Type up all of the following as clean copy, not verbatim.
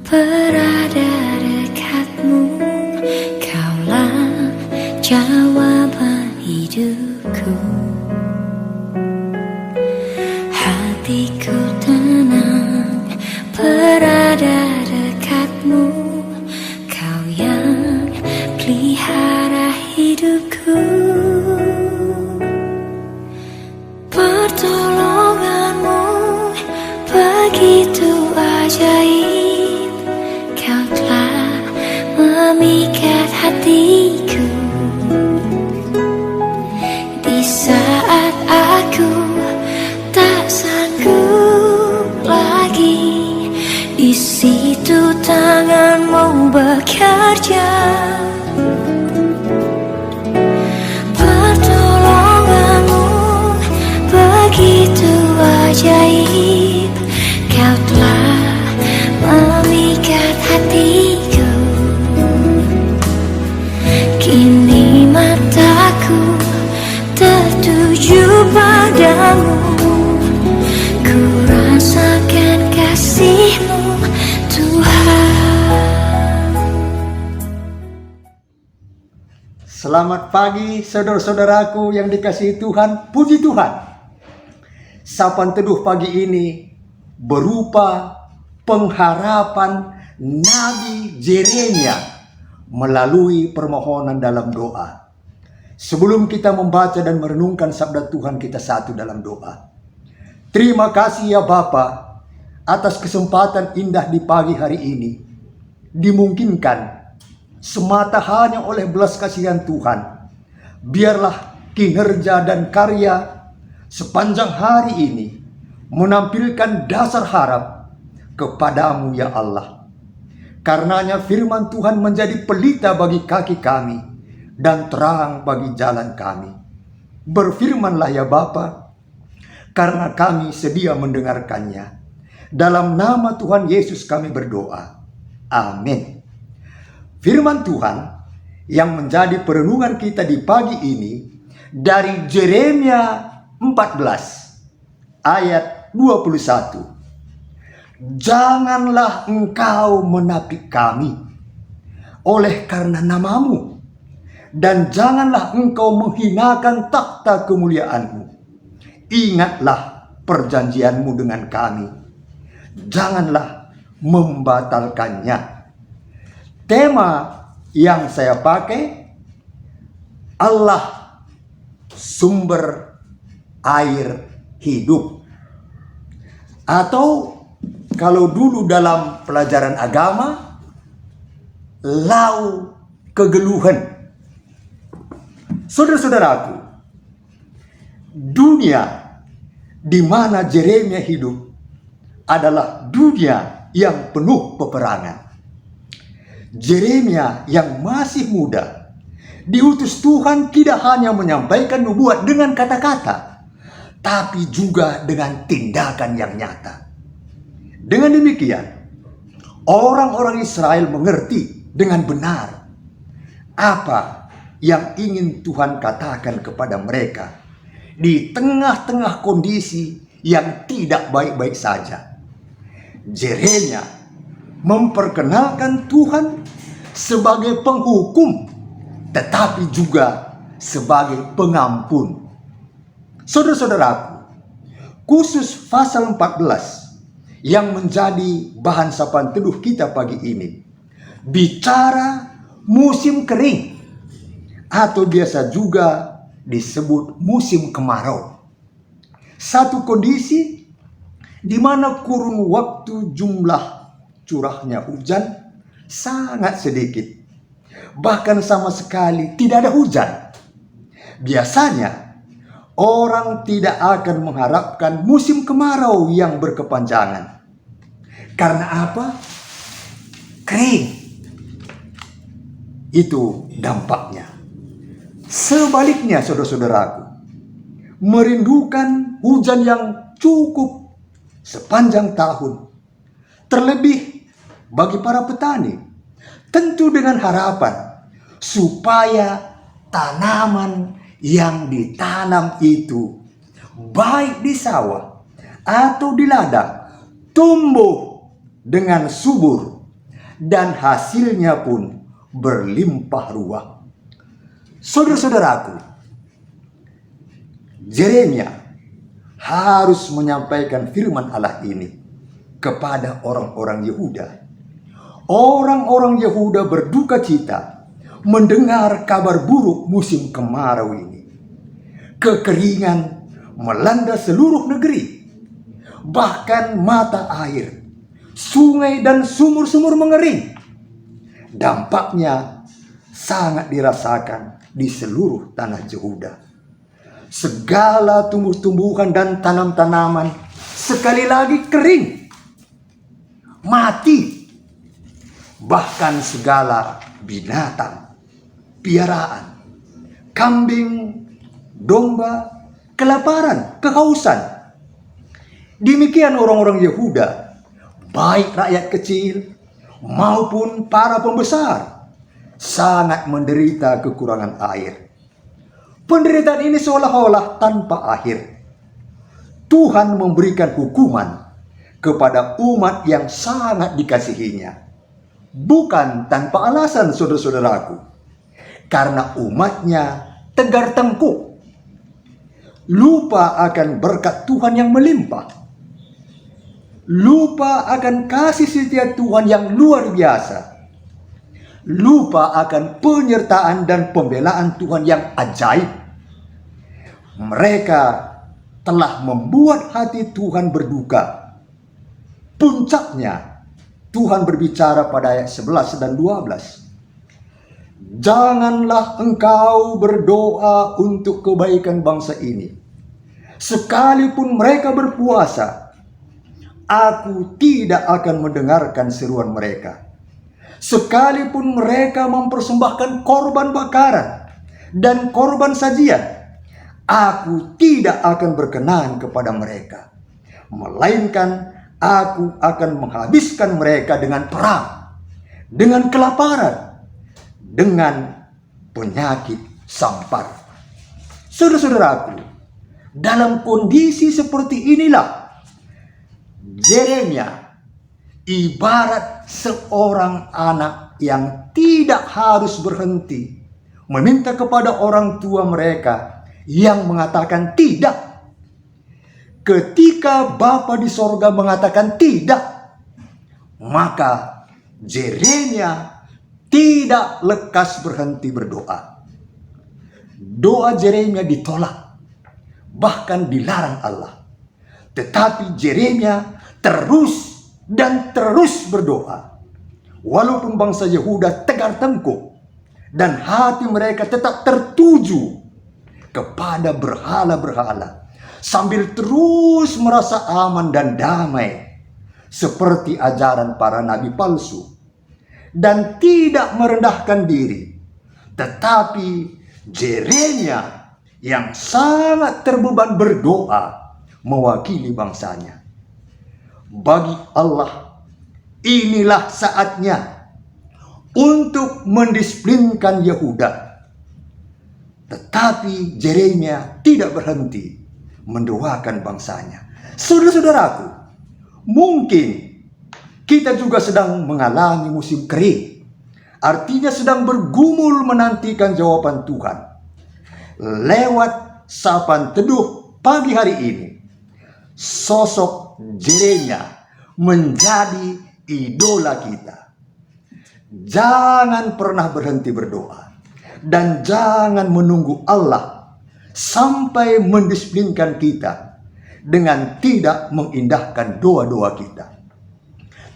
berada dekatmu, kaulah jawaban hidupku. Hatiku tenang berada dekatmu, kau yang pelihara hidupku. Pertolonganmu begitu ajaib, kau telah memikat hatiku. Di saat aku tak sanggup lagi, di situ tanganmu bekerja. Pertolonganmu begitu ajaib, kau telah memikat hatiku. Kini mataku tertuju padamu, ku rasakan kasih-Mu, Tuhan. Selamat pagi saudara-saudaraku yang dikasihi Tuhan. Puji Tuhan. Sapaan teduh pagi ini berupa pengharapan Nabi Yeremia melalui permohonan dalam doa. Sebelum kita membaca dan merenungkan sabda Tuhan, kita satu dalam doa. Terima kasih ya Bapa atas kesempatan indah di pagi hari ini. Dimungkinkan semata hanya oleh belas kasihan Tuhan. Biarlah kinerja dan karya sepanjang hari ini menampilkan dasar harap kepadamu ya Allah. Karenanya firman Tuhan menjadi pelita bagi kaki kami dan terang bagi jalan kami. Berfirmanlah ya Bapa, karena kami sedia mendengarkannya. Dalam nama Tuhan Yesus kami berdoa. Amin. Firman Tuhan yang menjadi perenungan kita di pagi ini dari Yeremia 14 ayat 21. Janganlah engkau menapik kami oleh karena namamu, dan janganlah engkau menghinakan takhta kemuliaanmu. Ingatlah perjanjianmu dengan kami, janganlah membatalkannya. Tema yang saya pakai, Allah sumber air hidup. Atau kalau dulu dalam pelajaran agama, lau kegeluhan. Saudara-saudaraku, dunia di mana Yeremia hidup adalah dunia yang penuh peperangan. Yeremia yang masih muda diutus Tuhan tidak hanya menyampaikan nubuat dengan kata-kata, tapi juga dengan tindakan yang nyata. Dengan demikian, orang-orang Israel mengerti dengan benar apa yang ingin Tuhan katakan kepada mereka di tengah-tengah kondisi yang tidak baik-baik saja. Yeremia memperkenalkan Tuhan sebagai penghukum, tetapi juga sebagai pengampun. Saudara-saudaraku, khusus pasal 14 yang menjadi bahan sapaan teduh kita pagi ini bicara musim kering atau biasa juga disebut musim kemarau. Satu kondisi di mana kurun waktu jumlah curahnya hujan sangat sedikit, bahkan sama sekali tidak ada hujan. Biasanya orang tidak akan mengharapkan musim kemarau yang berkepanjangan. Karena apa? Kering. Itu dampaknya. Sebaliknya saudara-saudaraku, merindukan hujan yang cukup sepanjang tahun. Terlebih bagi para petani, tentu dengan harapan supaya tanaman yang ditanam itu, baik di sawah atau di ladang, tumbuh dengan subur dan hasilnya pun berlimpah ruah. Saudara-saudaraku, Yeremia harus menyampaikan firman Allah ini kepada orang-orang Yehuda. Orang-orang Yehuda berduka cita mendengar kabar buruk musim kemarau ini. Kekeringan melanda seluruh negeri. Bahkan mata air, sungai dan sumur-sumur mengering. Dampaknya sangat dirasakan di seluruh tanah Yehuda. Segala tumbuh-tumbuhan dan tanam-tanaman sekali lagi kering, mati. Bahkan segala binatang, piaraan, kambing, domba, kelaparan, kehausan. Demikian orang-orang Yehuda, baik rakyat kecil maupun para pembesar, sangat menderita kekurangan air. Penderitaan ini seolah-olah tanpa akhir. Tuhan memberikan hukuman kepada umat yang sangat dikasihinya. Bukan tanpa alasan, saudara-saudaraku. Karena umatnya tegar tengkuk, lupa akan berkat Tuhan yang melimpah, lupa akan kasih setia Tuhan yang luar biasa, lupa akan penyertaan dan pembelaan Tuhan yang ajaib. Mereka telah membuat hati Tuhan berduka. Puncaknya, Tuhan berbicara pada ayat 11 dan 12. Janganlah engkau berdoa untuk kebaikan bangsa ini. Sekalipun mereka berpuasa, aku tidak akan mendengarkan seruan mereka. Sekalipun mereka mempersembahkan korban bakaran dan korban sajian, aku tidak akan berkenan kepada mereka. Melainkan aku akan menghabiskan mereka dengan perang, dengan kelaparan, dengan penyakit sampar. Saudara-saudaraku, dalam kondisi seperti inilah Yeremia ibarat seorang anak yang tidak harus berhenti meminta kepada orang tua mereka yang mengatakan tidak. Ketika Bapa di sorga mengatakan tidak, maka Yeremia tidak lekas berhenti berdoa. Doa Yeremia ditolak, bahkan dilarang Allah. Tetapi Yeremia terus dan terus berdoa. Walaupun bangsa Yehuda tegar tengkuk dan hati mereka tetap tertuju kepada berhala-berhala, sambil terus merasa aman dan damai seperti ajaran para nabi palsu, dan tidak merendahkan diri. Tetapi Yeremia yang sangat terbeban berdoa mewakili bangsanya. Bagi Allah, inilah saatnya untuk mendisiplinkan Yehuda. Tetapi Yeremia tidak berhenti mendoakan bangsanya. Saudara-saudaraku, mungkin kita juga sedang mengalami musim kering. Artinya sedang bergumul menantikan jawaban Tuhan. Lewat sapaan teduh pagi hari ini, sosok Yeremia menjadi idola kita. Jangan pernah berhenti berdoa. Dan jangan menunggu Allah sampai mendisiplinkan kita dengan tidak mengindahkan doa-doa kita.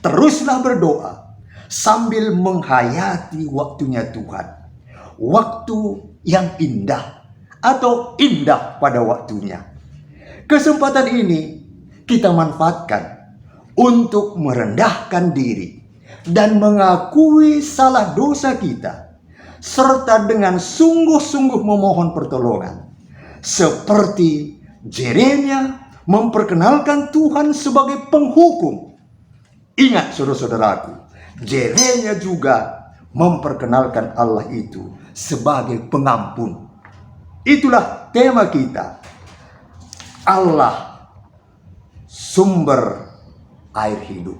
Teruslah berdoa sambil menghayati waktunya Tuhan. Waktu yang indah atau indah pada waktunya. Kesempatan ini kita manfaatkan untuk merendahkan diri dan mengakui salah dosa kita, serta dengan sungguh-sungguh memohon pertolongan. Seperti Yeremia memperkenalkan Tuhan sebagai penghukum. Ingat saudara-saudaraku, Yeremia juga memperkenalkan Allah itu sebagai pengampun. Itulah tema kita. Allah, sumber air hidup.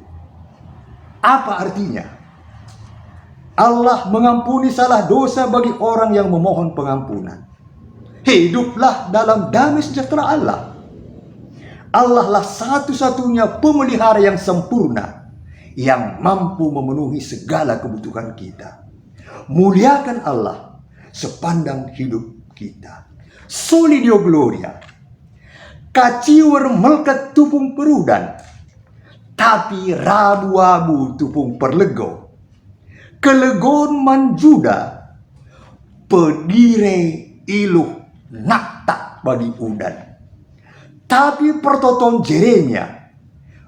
Apa artinya? Allah mengampuni salah dosa bagi orang yang memohon pengampunan. Hiduplah dalam damai sejahtera Allah. Allah lah satu-satunya pemelihara yang sempurna, yang mampu memenuhi segala kebutuhan kita. Muliakan Allah sepandang hidup kita. Soli Deo Gloria. Kaciwer melkat tupung perudan, tapi rabu-abu tupung perlego. Kelegon manjuda, pedire iluh nakta bagi udan. Tapi pertoton Jeremia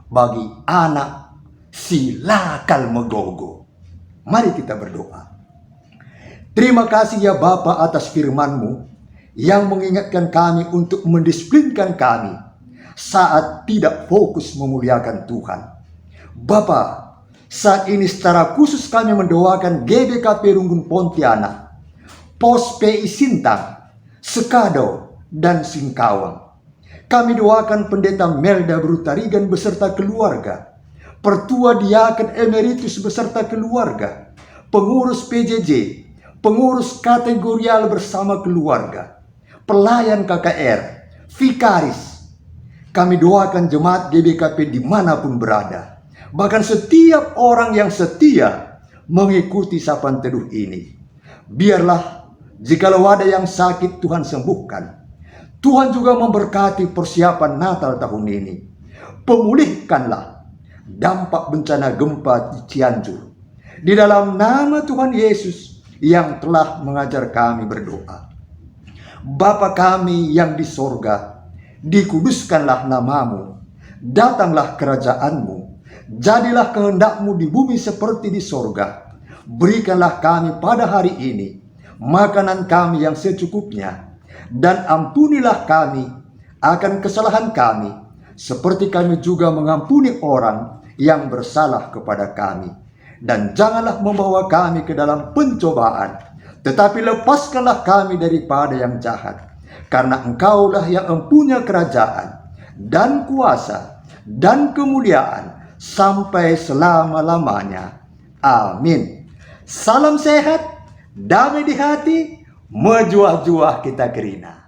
bagi anak silakal megogo. Mari kita berdoa. Terima kasih ya Bapa atas firman-Mu yang mengingatkan kami untuk mendisiplinkan kami saat tidak fokus memuliakan Tuhan. Bapa, saat ini secara khusus kami mendoakan GBKP Runggun Pontianak, Pos PI Sintang, Sekado, dan Singkawang. Kami doakan Pendeta Melda Brutarigan beserta keluarga, Pertua Diaken Emeritus beserta keluarga, pengurus PJJ, pengurus kategorial bersama keluarga, pelayan KKR, vikaris. Kami doakan jemaat GBKP dimanapun berada, bahkan setiap orang yang setia mengikuti sapaan teduh ini. Biarlah jikalau ada yang sakit Tuhan sembuhkan. Tuhan juga memberkati persiapan Natal tahun ini. Pemulihkanlah dampak bencana gempa di Cianjur. Di dalam nama Tuhan Yesus yang telah mengajar kami berdoa. Bapa kami yang di sorga, dikuduskanlah namamu, datanglah kerajaanmu, jadilah kehendak-Mu di bumi seperti di sorga. Berikanlah kami pada hari ini makanan kami yang secukupnya, dan ampunilah kami akan kesalahan kami, seperti kami juga mengampuni orang yang bersalah kepada kami. Dan janganlah membawa kami ke dalam pencobaan, tetapi lepaskanlah kami daripada yang jahat. Karena Engkaulah yang mempunyai kerajaan dan kuasa dan kemuliaan sampai selama-lamanya. Amin. Salam sehat, damai di hati, mejuah-juah kita kerina.